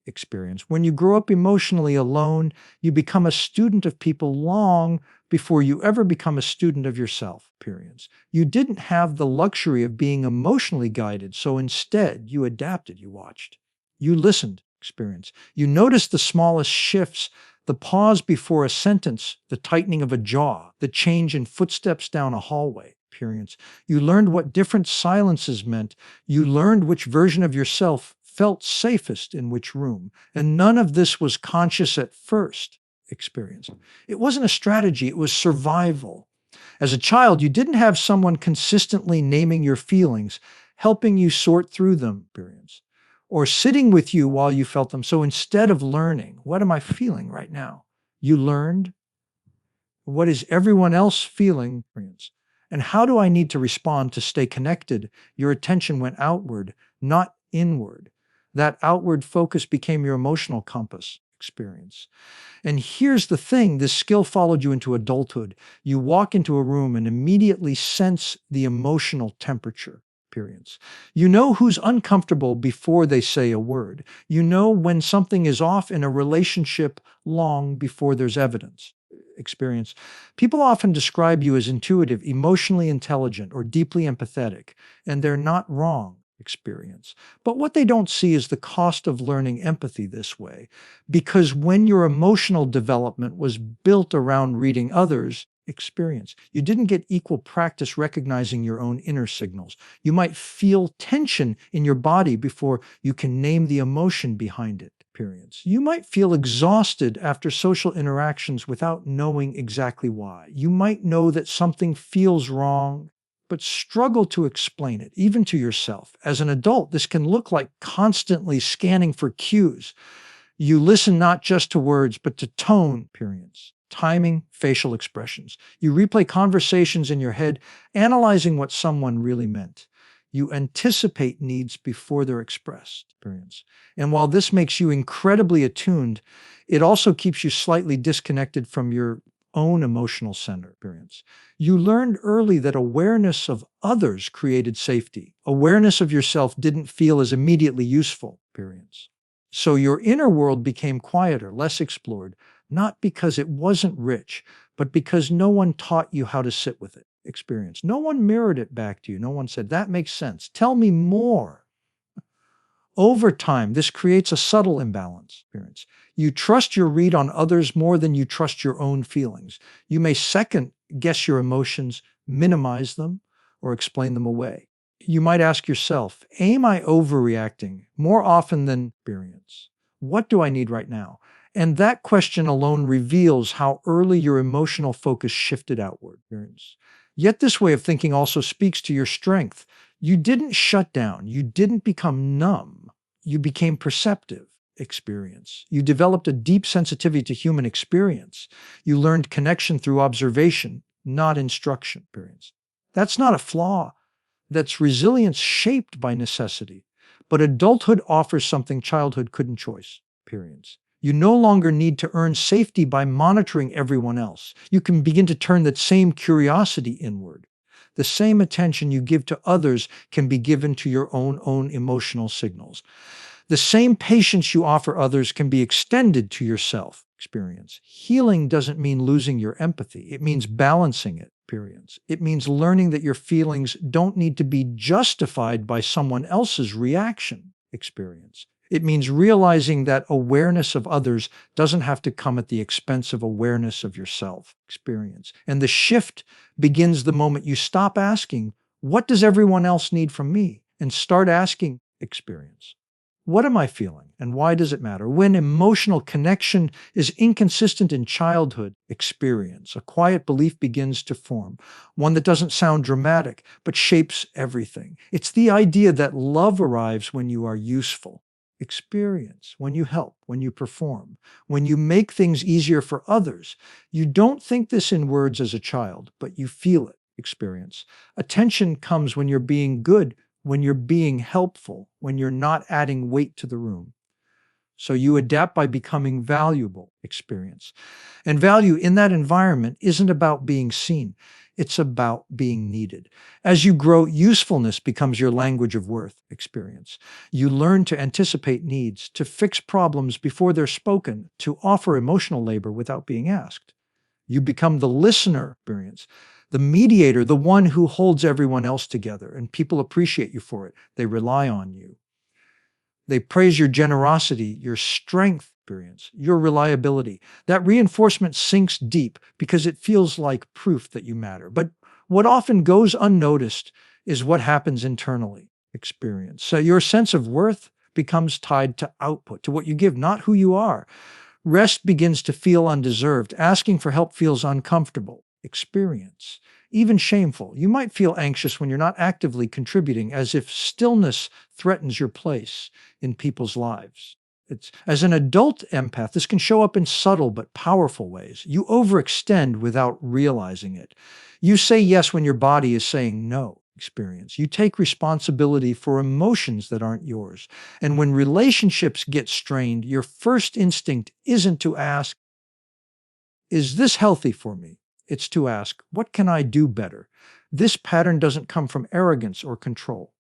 experience. When you grow up emotionally alone, you become a student of people long before you ever become a student of yourself, experience. You didn't have the luxury of being emotionally guided, so instead you adapted, you watched. You listened, experience. You noticed the smallest shifts, the pause before a sentence, the tightening of a jaw, the change in footsteps down a hallway, experience. You learned what different silences meant. You learned which version of yourself felt safest in which room. And none of this was conscious at first, experience. It wasn't a strategy, it was survival. As a child, you didn't have someone consistently naming your feelings, helping you sort through them, experience, or sitting with you while you felt them. So instead of learning, what am I feeling right now? You learned, what is everyone else feeling, experience? And how do I need to respond to stay connected? Your attention went outward, not inward. That outward focus became your emotional compass, experience. And here's the thing, this skill followed you into adulthood. You walk into a room and immediately sense the emotional temperature, experience. You know who's uncomfortable before they say a word. You know when something is off in a relationship long before there's evidence, experience. People often describe you as intuitive, emotionally intelligent, or deeply empathetic, and they're not wrong, experience. But what they don't see is the cost of learning empathy this way, because when your emotional development was built around reading others, experience, you didn't get equal practice recognizing your own inner signals. You might feel tension in your body before you can name the emotion behind it, experience. You might feel exhausted after social interactions without knowing exactly why. You might know that something feels wrong, but struggle to explain it, even to yourself. As an adult, this can look like constantly scanning for cues. You listen not just to words, but to tone, periods, timing, facial expressions. You replay conversations in your head, analyzing what someone really meant. You anticipate needs before they're expressed, experience. And while this makes you incredibly attuned, it also keeps you slightly disconnected from your own emotional center, experience. You learned early that awareness of others created safety. Awareness of yourself didn't feel as immediately useful, experience. So your inner world became quieter, less explored, not because it wasn't rich, but because no one taught you how to sit with it, experience. No one mirrored it back to you. No one said, that makes sense. Tell me more. Over time, this creates a subtle imbalance, experience. You trust your read on others more than you trust your own feelings. You may second guess your emotions, minimize them, or explain them away. You might ask yourself, am I overreacting more often than experience? What do I need right now? And that question alone reveals how early your emotional focus shifted outward, experience. Yet this way of thinking also speaks to your strength. You didn't shut down. You didn't become numb. You became perceptive, experience. You developed a deep sensitivity to human experience. You learned connection through observation, not instruction, experience. That's not a flaw. That's resilience shaped by necessity. But adulthood offers something childhood couldn't choose, experience. You no longer need to earn safety by monitoring everyone else. You can begin to turn that same curiosity inward. The same attention you give to others can be given to your own emotional signals. The same patience you offer others can be extended to yourself, experience. Healing doesn't mean losing your empathy. It means balancing it, experience. It means learning that your feelings don't need to be justified by someone else's reaction, experience. It means realizing that awareness of others doesn't have to come at the expense of awareness of yourself, experience. And the shift begins the moment you stop asking, what does everyone else need from me? And start asking, experience. What am I feeling and why does it matter? When emotional connection is inconsistent in childhood experience, a quiet belief begins to form, one that doesn't sound dramatic but shapes everything. It's the idea that love arrives when you are useful. Experience, when you help, when you perform, when you make things easier for others. You don't think this in words as a child, but you feel it, experience. Attention comes when you're being good, when you're being helpful, when you're not adding weight to the room. So you adapt by becoming valuable, experience. And value in that environment isn't about being seen. It's about being needed. As you grow, usefulness becomes your language of worth experience. You learn to anticipate needs, to fix problems before they're spoken, to offer emotional labor without being asked. You become the listener experience, the mediator, the one who holds everyone else together, and people appreciate you for it. They rely on you. They praise your generosity, your strength experience, your reliability. That reinforcement sinks deep because it feels like proof that you matter. But what often goes unnoticed is what happens internally experience. So your sense of worth becomes tied to output, to what you give, not who you are. Rest begins to feel undeserved. Asking for help feels uncomfortable. Experience, even shameful. You might feel anxious when you're not actively contributing, as if stillness threatens your place in people's lives. As an adult empath, this can show up in subtle but powerful ways. You overextend without realizing it. You say yes when your body is saying no. Experience. You take responsibility for emotions that aren't yours. And when relationships get strained, your first instinct isn't to ask, is this healthy for me? It's to ask, what can I do better? This pattern doesn't come from arrogance or control.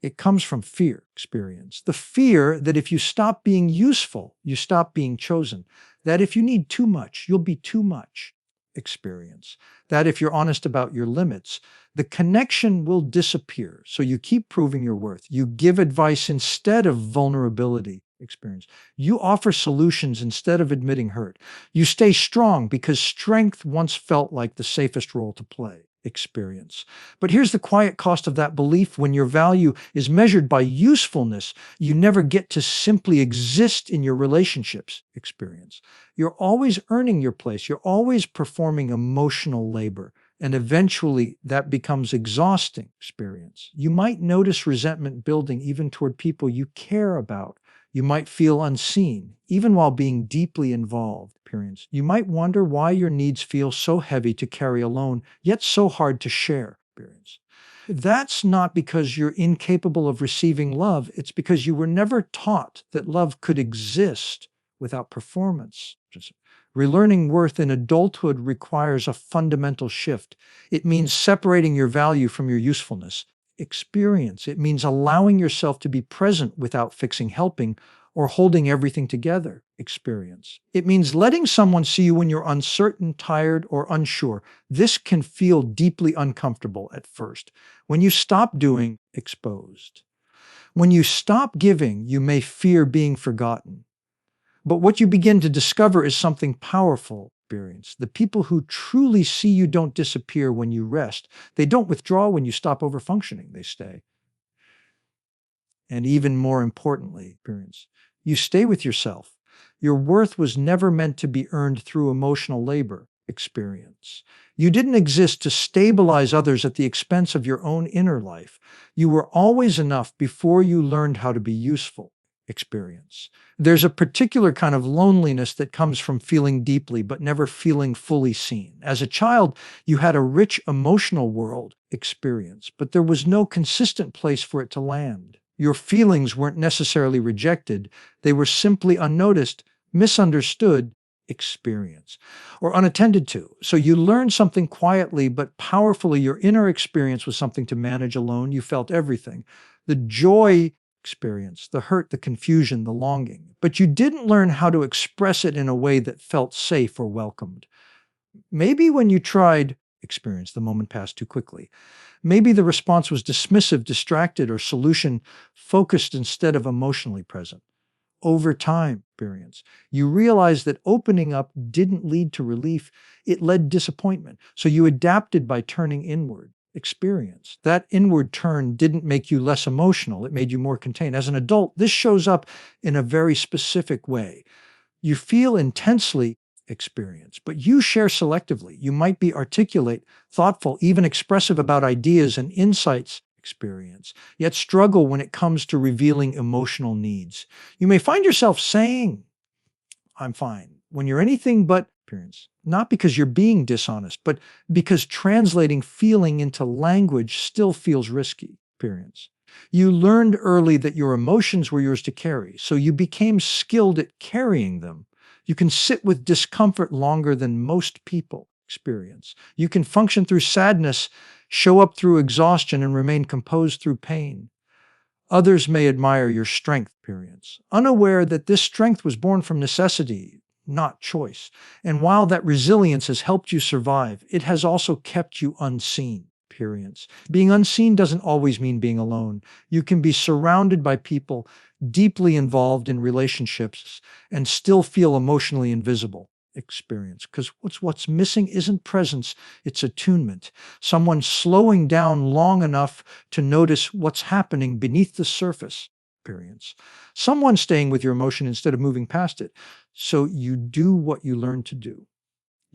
It comes from fear experience. The fear that if you stop being useful, you stop being chosen. That if you need too much, you'll be too much experience. That if you're honest about your limits, the connection will disappear. So you keep proving your worth. You give advice instead of vulnerability experience. You offer solutions instead of admitting hurt. You stay strong because strength once felt like the safest role to play experience. But here's the quiet cost of that belief. When your value is measured by usefulness, you never get to simply exist in your relationships experience. You're always earning your place. You're always performing emotional labor. And eventually that becomes exhausting experience. You might notice resentment building even toward people you care about. You might feel unseen, even while being deeply involved. Experience. You might wonder why your needs feel so heavy to carry alone, yet so hard to share. Experience. That's not because you're incapable of receiving love. It's because you were never taught that love could exist without performance. Relearning worth in adulthood requires a fundamental shift. It means separating your value from your usefulness. Experience. It means allowing yourself to be present without fixing, helping, or holding everything together. Experience. It means letting someone see you when you're uncertain, tired, or unsure. This can feel deeply uncomfortable at first. When you stop doing, exposed. When you stop giving, you may fear being forgotten. But what you begin to discover is something powerful. Experience. The people who truly see you don't disappear when you rest. They don't withdraw when you stop overfunctioning. They stay. And even more importantly, experience. You stay with yourself. Your worth was never meant to be earned through emotional labor. Experience. You didn't exist to stabilize others at the expense of your own inner life. You were always enough before you learned how to be useful. Experience. There's a particular kind of loneliness that comes from feeling deeply but never feeling fully seen. As a child, you had a rich emotional world experience, but there was no consistent place for it to land. Your feelings weren't necessarily rejected. They were simply unnoticed, misunderstood experience, or unattended to. So you learned something quietly but powerfully. Your inner experience was something to manage alone. You felt everything. The joy experience, the hurt, the confusion, the longing. But you didn't learn how to express it in a way that felt safe or welcomed. Maybe when you tried experience, the moment passed too quickly. Maybe the response was dismissive, distracted, or solution focused instead of emotionally present. Over time, experience, you realized that opening up didn't lead to relief, it led disappointment. So you adapted by turning inward. Experience. That inward turn didn't make you less emotional, it made you more contained. As an adult, this shows up in a very specific way. You feel intensely experience, but you share selectively. You might be articulate, thoughtful, even expressive about ideas and insights experience, yet struggle when it comes to revealing emotional needs. You may find yourself saying, I'm fine, when you're anything but experience, not because you're being dishonest, but because translating feeling into language still feels risky. Experience. You learned early that your emotions were yours to carry, so you became skilled at carrying them. You can sit with discomfort longer than most people. experience. You can function through sadness, show up through exhaustion, and remain composed through pain. Others may admire your strength, experience, unaware that this strength was born from necessity, not choice. And while that resilience has helped you survive, it has also kept you unseen. Experience. Being unseen doesn't always mean being alone. You can be surrounded by people, deeply involved in relationships, and still feel emotionally invisible. Experience. Because what's missing isn't presence, it's attunement. Someone slowing down long enough to notice what's happening beneath the surface. Experience. Someone staying with your emotion instead of moving past it. So you do what you learn to do.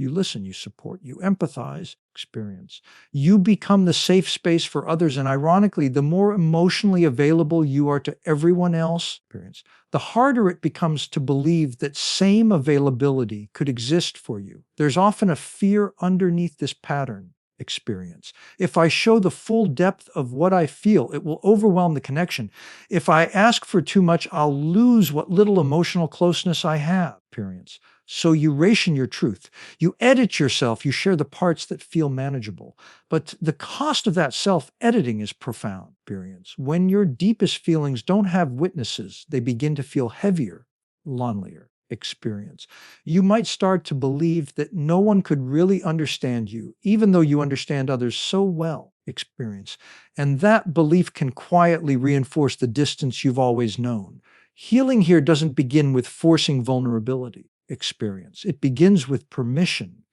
You listen, you support, you empathize, experience. You become the safe space for others. And ironically, the more emotionally available you are to everyone else, experience, the harder it becomes to believe that same availability could exist for you. There's often a fear underneath this pattern. Experience. If I show the full depth of what I feel, it will overwhelm the connection. If I ask for too much, I'll lose what little emotional closeness I have. Experience. So you ration your truth. You edit yourself. You share the parts that feel manageable. But the cost of that self-editing is profound. Experience. When your deepest feelings don't have witnesses, they begin to feel heavier, lonelier. Experience. You might start to believe that no one could really understand you, even though you understand others so well. Experience. And that belief can quietly reinforce the distance you've always known. Healing here doesn't begin with forcing vulnerability. Experience. It begins with permission.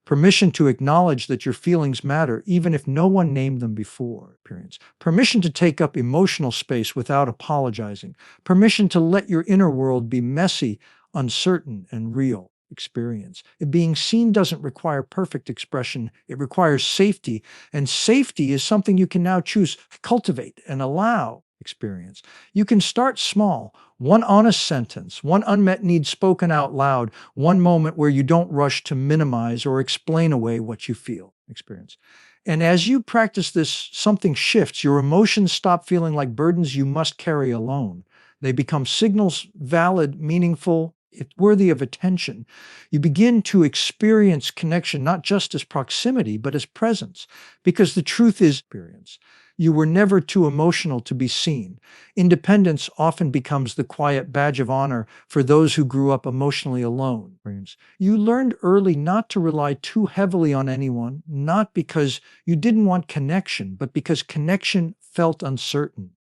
Permission to acknowledge that your feelings matter, even if no one named them before. Experience. Permission to take up emotional space without apologizing. Permission to let your inner world be messy, uncertain, and real. Experience. Being seen doesn't require perfect expression. It requires safety. And safety is something you can now choose, cultivate, and allow. Experience. You can start small. One honest sentence, one unmet need spoken out loud, one moment where you don't rush to minimize or explain away what you feel. Experience. And as you practice this, something shifts. Your emotions stop feeling like burdens you must carry alone. They become signals, valid, meaningful, worthy of attention. You begin to experience connection not just as proximity, but as presence. Because the truth is experience. You were never too emotional to be seen. Independence often becomes the quiet badge of honor for those who grew up emotionally alone. You learned early not to rely too heavily on anyone, not because you didn't want connection, but because connection felt uncertain.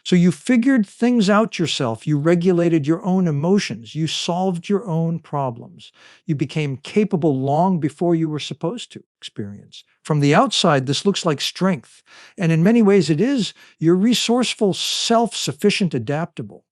So you figured things out yourself. You regulated your own emotions. You solved your own problems. You became capable long before you were supposed to. Experience. From the outside, this looks like strength. And in many ways it is. You're resourceful, self-sufficient, adaptable.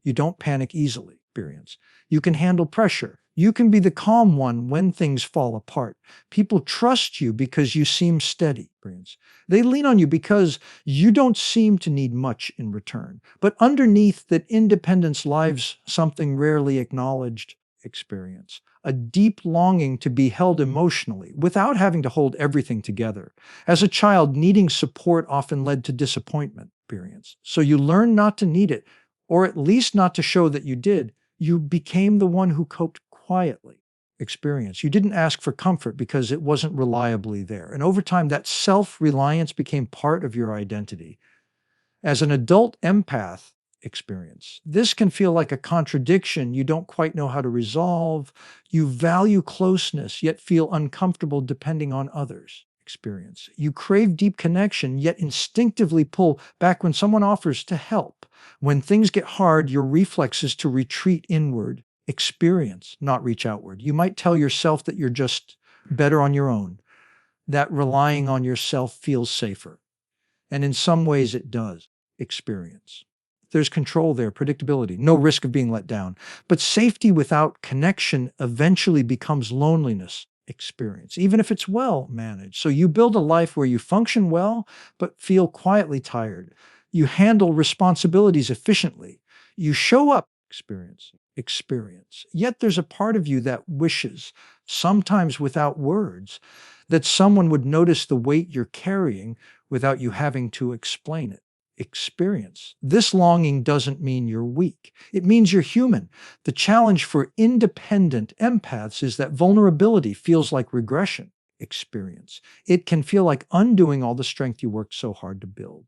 You don't panic easily. Experience. You can handle pressure. You can be the calm one when things fall apart. People trust you because you seem steady. Experience. They lean on you because you don't seem to need much in return. But underneath that independence lies something rarely acknowledged. Experience. A deep longing to be held emotionally without having to hold everything together. As a child, needing support often led to disappointment. Experience. So you learn not to need it, or at least not to show that you did. You became the one who coped quietly. Experience. You didn't ask for comfort because it wasn't reliably there. And over time, that self-reliance became part of your identity. As an adult empath, experience. This can feel like a contradiction you don't quite know how to resolve. You value closeness, yet feel uncomfortable depending on others. Experience. You crave deep connection, yet instinctively pull back when someone offers to help. When things get hard, your reflex is to retreat inward. Experience, not reach outward. You might tell yourself that you're just better on your own, that relying on yourself feels safer. And in some ways it does. Experience. There's control there, predictability, no risk of being let down. But safety without connection eventually becomes loneliness. Experience, even if it's well managed. So you build a life where you function well, but feel quietly tired. You handle responsibilities efficiently. You show up. Experience. Yet there's a part of you that wishes, sometimes without words, that someone would notice the weight you're carrying without you having to explain it. experience. This longing doesn't mean you're weak. It means you're human. The challenge for independent empaths is that vulnerability feels like regression. Experience. It can feel like undoing all the strength you worked so hard to build.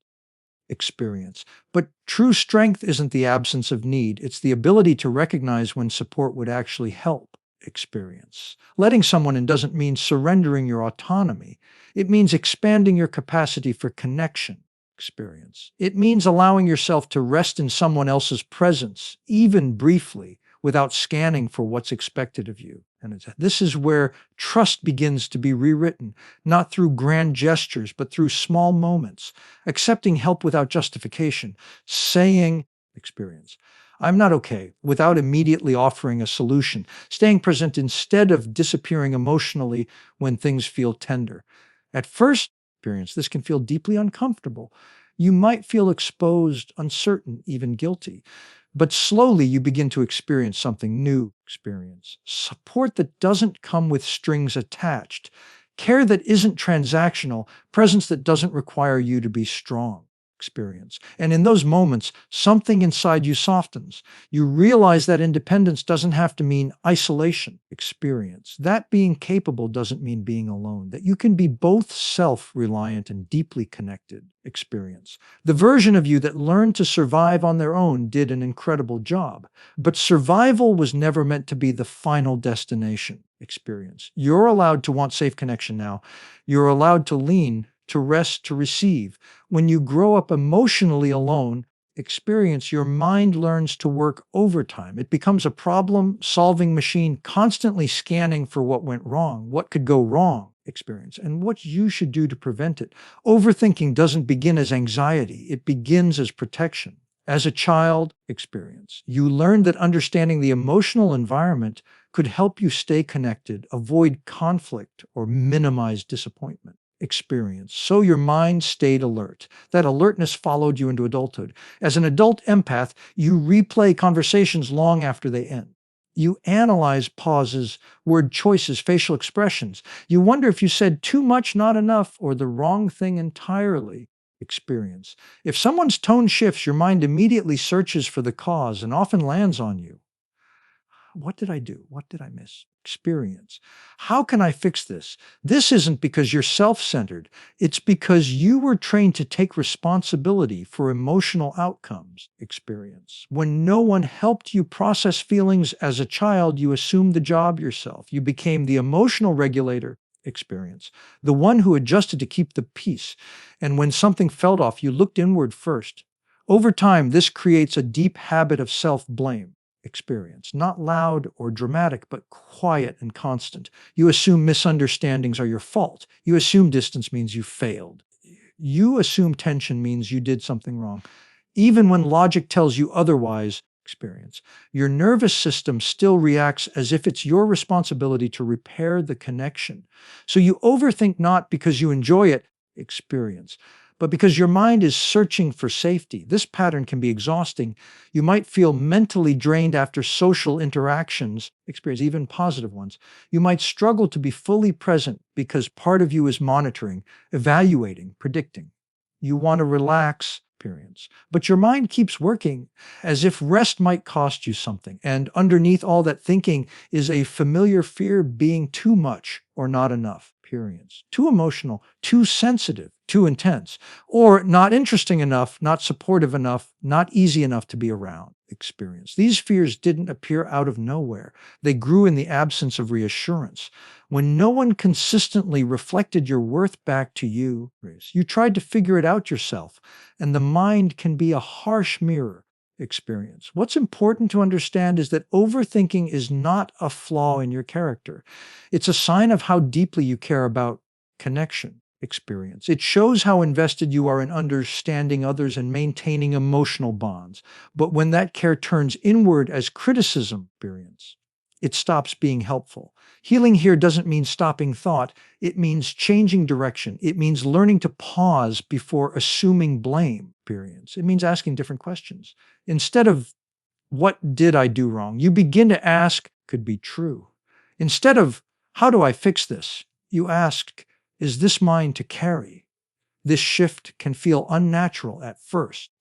Experience. But true strength isn't the absence of need, it's the ability to recognize when support would actually help. Experience. Letting someone in doesn't mean surrendering your autonomy, it means expanding your capacity for connection. Experience. It means allowing yourself to rest in someone else's presence, even briefly, without scanning for what's expected of you. And this is where trust begins to be rewritten, not through grand gestures, but through small moments, accepting help without justification, saying, experience, I'm not okay, without immediately offering a solution, staying present instead of disappearing emotionally when things feel tender. At first, experience, this can feel deeply uncomfortable. You might feel exposed, uncertain, even guilty. But slowly you begin to experience something new. Experience support that doesn't come with strings attached, care that isn't transactional, presence that doesn't require you to be strong. Experience. And in those moments, something inside you softens. You realize that independence doesn't have to mean isolation. Experience. That being capable doesn't mean being alone, that you can be both self-reliant and deeply connected. Experience. The version of you that learned to survive on their own did an incredible job, but survival was never meant to be the final destination. Experience. You're allowed to want safe connection now. You're allowed to lean, to rest, to receive. When you grow up emotionally alone, experience, your mind learns to work overtime. It becomes a problem-solving machine, constantly scanning for what went wrong, what could go wrong. Experience, and what you should do to prevent it. Overthinking doesn't begin as anxiety, it begins as protection. As a child, experience, you learned that understanding the emotional environment could help you stay connected, avoid conflict, or minimize disappointment. Experience. So your mind stayed alert. That alertness followed you into adulthood. As an adult empath, you replay conversations long after they end. You analyze pauses, word choices, facial expressions. You wonder if you said too much, not enough, or the wrong thing entirely. Experience. If someone's tone shifts, your mind immediately searches for the cause and often lands on you. What did I do? What did I miss? Experience. How can I fix this? This isn't because you're self-centered. It's because you were trained to take responsibility for emotional outcomes. Experience. When no one helped you process feelings as a child, you assumed the job yourself. You became the emotional regulator. Experience. The one who adjusted to keep the peace. And when something felt off, you looked inward first. Over time, this creates a deep habit of self-blame. Experience. Not loud or dramatic, but quiet and constant. You assume misunderstandings are your fault. You assume distance means you failed. You assume tension means you did something wrong. Even when logic tells you otherwise, experience. Your nervous system still reacts as if it's your responsibility to repair the connection. So you overthink not because you enjoy it, experience, but because your mind is searching for safety. This pattern can be exhausting. You might feel mentally drained after social interactions, experience even positive ones. You might struggle to be fully present because part of you is monitoring, evaluating, predicting. You want to relax, experience, but your mind keeps working as if rest might cost you something. And underneath all that thinking is a familiar fear being too much or not enough. Experience. Too emotional, too sensitive, too intense, or not interesting enough, not supportive enough, not easy enough to be around. Experience. These fears didn't appear out of nowhere. They grew in the absence of reassurance. When no one consistently reflected your worth back to you, you tried to figure it out yourself, and the mind can be a harsh mirror. Experience. What's important to understand is that overthinking is not a flaw in your character. It's a sign of how deeply you care about connection. Experience. It shows how invested you are in understanding others and maintaining emotional bonds. But when that care turns inward as criticism, experience, it stops being helpful. Healing here doesn't mean stopping thought. It means changing direction. It means learning to pause before assuming blame. Experience. It means asking different questions. Instead of, what did I do wrong? You begin to ask, could be true. Instead of, how do I fix this? You ask, is this mine to carry? This shift can feel unnatural at first.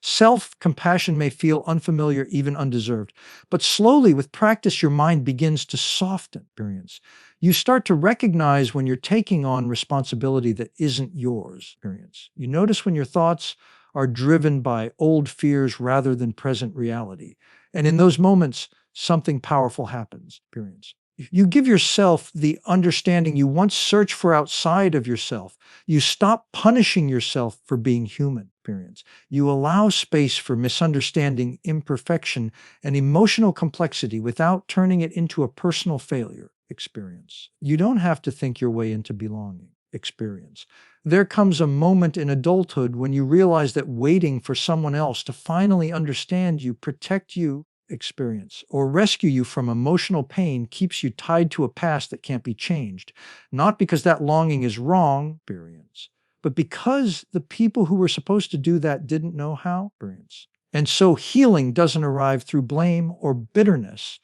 Self-compassion may feel unfamiliar, even undeserved, but slowly with practice, your mind begins to soften. Experience. You start to recognize when you're taking on responsibility that isn't yours. Experience. You notice when your thoughts are driven by old fears rather than present reality. And in those moments, something powerful happens. Experience. You give yourself the understanding you once searched for outside of yourself. You stop punishing yourself for being human. Experience. You allow space for misunderstanding, imperfection, and emotional complexity without turning it into a personal failure. Experience. You don't have to think your way into belonging. Experience. There comes a moment in adulthood when you realize that waiting for someone else to finally understand you, protect you, experience, or rescue you from emotional pain keeps you tied to a past that can't be changed. Not because that longing is wrong, experience, but because the people who were supposed to do that didn't know how, experience. And so healing doesn't arrive through blame or bitterness.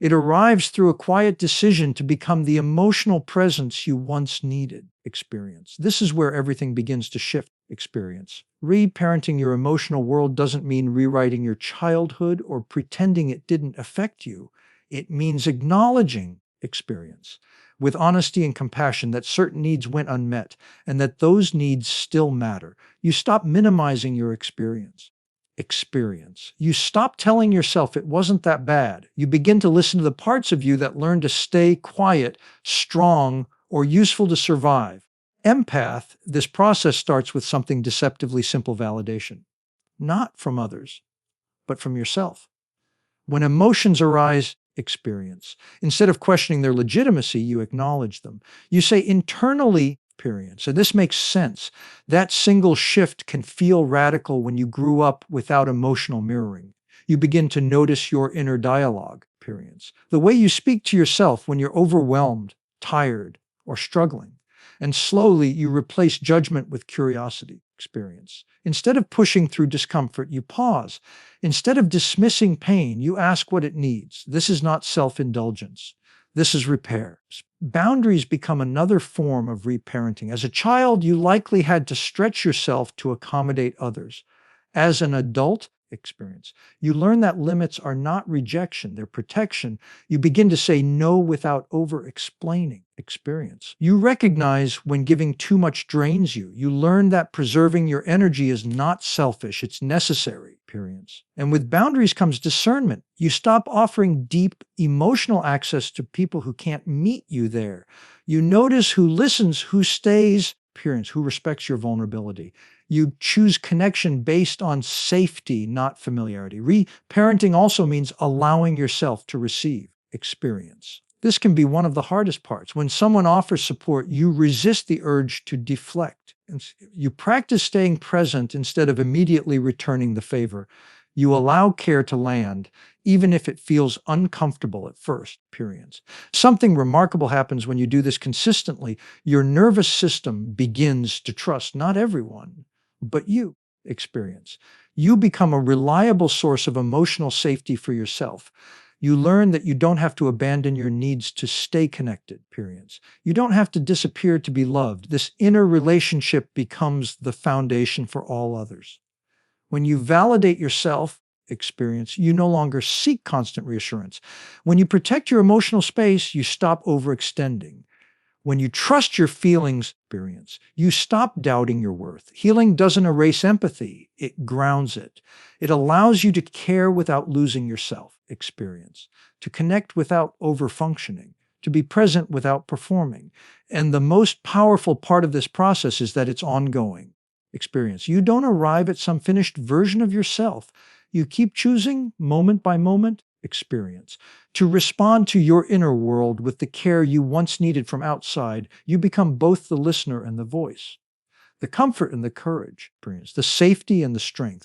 It arrives through a quiet decision to become the emotional presence you once needed. Experience. This is where everything begins to shift. Experience. Reparenting your emotional world doesn't mean rewriting your childhood or pretending it didn't affect you. It means acknowledging experience with honesty and compassion that certain needs went unmet and that those needs still matter. You stop minimizing your experience. You stop telling yourself it wasn't that bad. You begin to listen to the parts of you that learn to stay quiet, strong, or useful to survive. Empath, this process starts with something deceptively simple: validation. Not from others, but from yourself. When emotions arise, experience. Instead of questioning their legitimacy, you acknowledge them. You say internally, experience. And this makes sense. That single shift can feel radical when you grew up without emotional mirroring. You begin to notice your inner dialogue, experience. The way you speak to yourself when you're overwhelmed, tired, or struggling. And slowly you replace judgment with curiosity, experience. Instead of pushing through discomfort, you pause. Instead of dismissing pain, you ask what it needs. This is not self-indulgence. This is repair. Boundaries become another form of reparenting. As a child, you likely had to stretch yourself to accommodate others. As an adult, experience, you learn that limits are not rejection, they're protection. You begin to say no without over-explaining. Experience. You recognize when giving too much drains you. You learn that preserving your energy is not selfish, it's necessary. Experience. And with boundaries comes discernment. You stop offering deep emotional access to people who can't meet you there. You notice who listens, who stays, experience, who respects your vulnerability. You choose connection based on safety, not familiarity. Reparenting also means allowing yourself to receive experience. This can be one of the hardest parts. When someone offers support, you resist the urge to deflect. You practice staying present instead of immediately returning the favor. You allow care to land, even if it feels uncomfortable at first. Experience. Something remarkable happens when you do this consistently. Your nervous system begins to trust not everyone, but you. Experience. You become a reliable source of emotional safety for yourself. You learn that you don't have to abandon your needs to stay connected, experience. You don't have to disappear to be loved. This inner relationship becomes the foundation for all others. When you validate yourself, experience, you no longer seek constant reassurance. When you protect your emotional space, you stop overextending. When you trust your feelings, experience, you stop doubting your worth. Healing doesn't erase empathy, it grounds it. It allows you to care without losing yourself, experience, to connect without overfunctioning, to be present without performing. And the most powerful part of this process is that it's ongoing, experience. You don't arrive at some finished version of yourself. You keep choosing, moment by moment, experience. To respond to your inner world with the care you once needed from outside, you become both the listener and the voice, the comfort and the courage, experience, the safety and the strength.